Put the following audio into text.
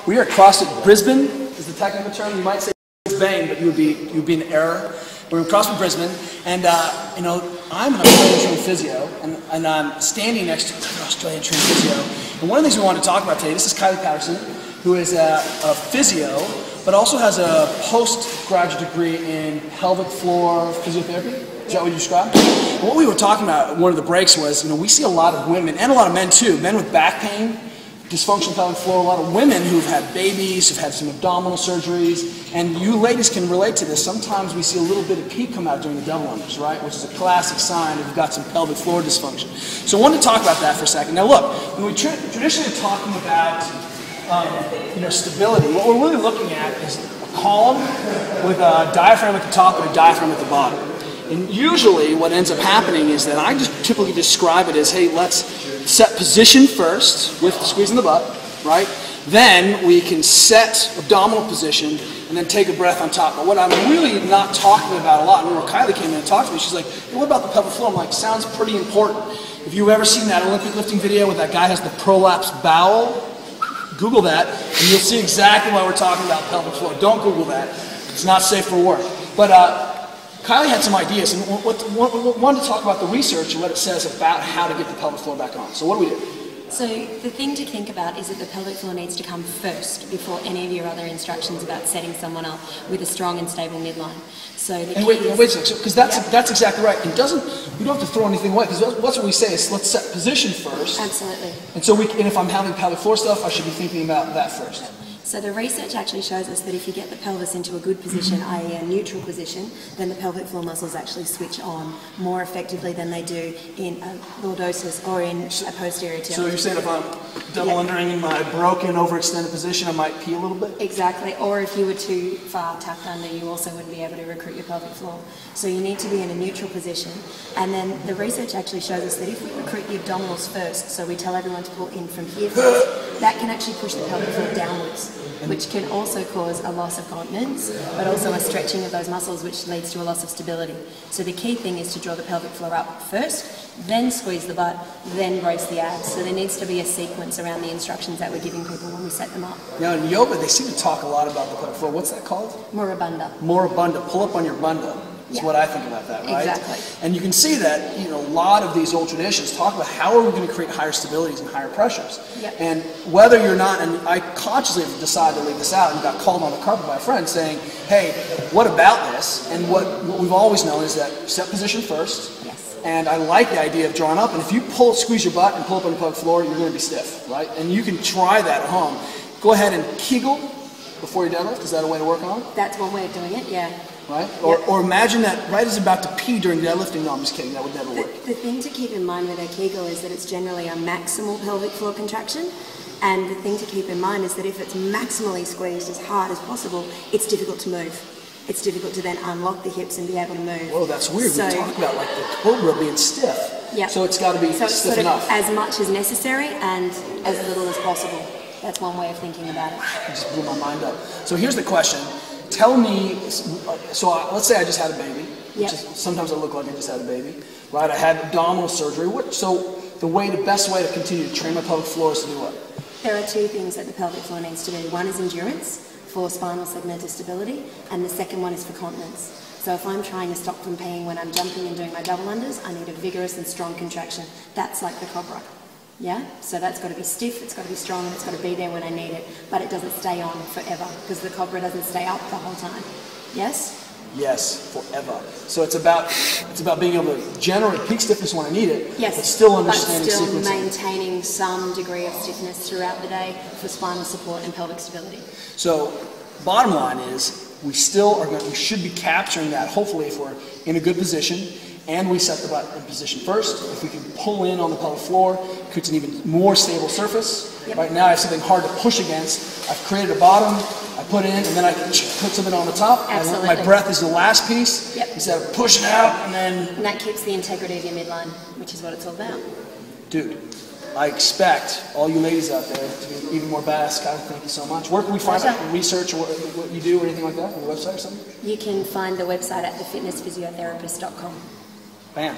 We are at CrossFit Brisbane, is the technical term. You might say Brisbane, but you would be in error. We're in CrossFit Brisbane, and you know, I'm an Australian trained physio, and I'm standing next to an Australian trained physio. And one of the things we want to talk about today, this is Kylie Patterson, who is a physio, but also has a postgraduate degree in pelvic floor physiotherapy. Is that what you described? And what we were talking about, one of the breaks was, you know, we see a lot of women, and a lot of men too, men with back pain, dysfunctional pelvic floor, a lot of women who've had babies, who've had some abdominal surgeries, and you ladies can relate to this. Sometimes we see a little bit of pee come out during the double unders, right? Which is a classic sign if you've got some pelvic floor dysfunction. So I wanted to talk about that for a second. Now look, when we traditionally talking about you know, stability, what we're really looking at is a column with a diaphragm at the top and a diaphragm at the bottom. And usually what ends up happening is that I just typically describe it as, hey, let's set position first with squeezing the butt, right? Then we can set abdominal position and then take a breath on top. But what I'm really not talking about a lot, and when Kylie came in and talked to me, she's like, hey, what about the pelvic floor? I'm like, sounds pretty important. If you've ever seen that Olympic lifting video where that guy has the prolapsed bowel, Google that, and you'll see exactly why we're talking about pelvic floor. Don't Google that. It's not safe for work. But Kylie had some ideas, and wanted to talk about the research and what it says about how to get the pelvic floor back on. So what do we do? So the thing to think about is that the pelvic floor needs to come first before any of your other instructions about setting someone up with a strong and stable midline. So the wait a second, because that's exactly right. It doesn't, you don't have to throw anything away, because that's what we say is let's set position first. Absolutely. And so and if I'm having pelvic floor stuff, I should be thinking about that first. So the research actually shows us that if you get the pelvis into a good position, i.e. a neutral position, then the pelvic floor muscles actually switch on more effectively than they do in a lordosis or in a posterior tilt. So you're saying if I'm double undering in my broken, overextended position, I might pee a little bit? Exactly. Or if you were too far tucked under, you also wouldn't be able to recruit your pelvic floor. So you need to be in a neutral position. And then the research actually shows us that if we recruit the abdominals first, so we tell everyone to pull in from here first, that can actually push the pelvic floor downwards, which can also cause a loss of continence, but also a stretching of those muscles, which leads to a loss of stability. So the key thing is to draw the pelvic floor up first, then squeeze the butt, then brace the abs. So there needs to be a sequence around the instructions that we're giving people when we set them up. Now in yoga, they seem to talk a lot about the pelvic floor. What's that called? Moribunda. Moribunda. Pull up on your bunda. That's what I think about that, right? Exactly. And you can see that, you know, a lot of these old traditions talk about how are we going to create higher stabilities and higher pressures. Yep. And whether you're not, and I consciously decided to leave this out and got called on the carpet by a friend saying, hey, what about this? And what we've always known is that set position first. Yes. And I like the idea of drawing up. And if you squeeze your butt and pull up on the pelvic floor, you're going to be stiff, right? And you can try that at home. Go ahead and Kegel before you deadlift. Is that a way to work on it? That's one way of doing it, yeah. Right? Or imagine that right as about to pee during deadlifting. No, I'm just kidding. That would never work. The thing to keep in mind with a Kegel is that it's generally a maximal pelvic floor contraction. And the thing to keep in mind is that if it's maximally squeezed as hard as possible, it's difficult to move. It's difficult to then unlock the hips and be able to move. Whoa, that's weird. So, we talk about like the cobra being stiff. Yep. So it's got to be stiff enough. As much as necessary and as little as possible. That's one way of thinking about it. It just blew my mind up. So here's the question. Tell me, so let's say I just had a baby. Yep. Sometimes I look like I just had a baby, right? I had abdominal surgery. So the best way to continue to train my pelvic floor is to do what? There are two things that the pelvic floor needs to do. One is endurance for spinal segmental stability, and the second one is for continence. So if I'm trying to stop from peeing when I'm jumping and doing my double unders, I need a vigorous and strong contraction. That's like the cobra. Yeah, so that's got to be stiff, it's got to be strong, and it's got to be there when I need it, but it doesn't stay on forever because the cobra doesn't stay up the whole time. Yes? Yes, forever. So it's about being able to generate peak stiffness when I need it, yes, but still understanding but still sequencing. Maintaining some degree of stiffness throughout the day for spinal support and pelvic stability. So bottom line is we should be capturing that hopefully if we're in a good position. And we set the butt in position first. If we can pull in on the pelvic floor, it creates an even more stable surface. Yep. Right now I have something hard to push against. I've created a bottom, I put in, and then I can put something on the top. Absolutely. My breath is the last piece. Yep. Instead of pushing out and then... And that keeps the integrity of your midline, which is what it's all about. Dude, I expect all you ladies out there to be even more badass. God, thank you so much. Where can we find research or what you do or anything like that? On your website or something? You can find the website at thefitnessphysiotherapist.com. Bam.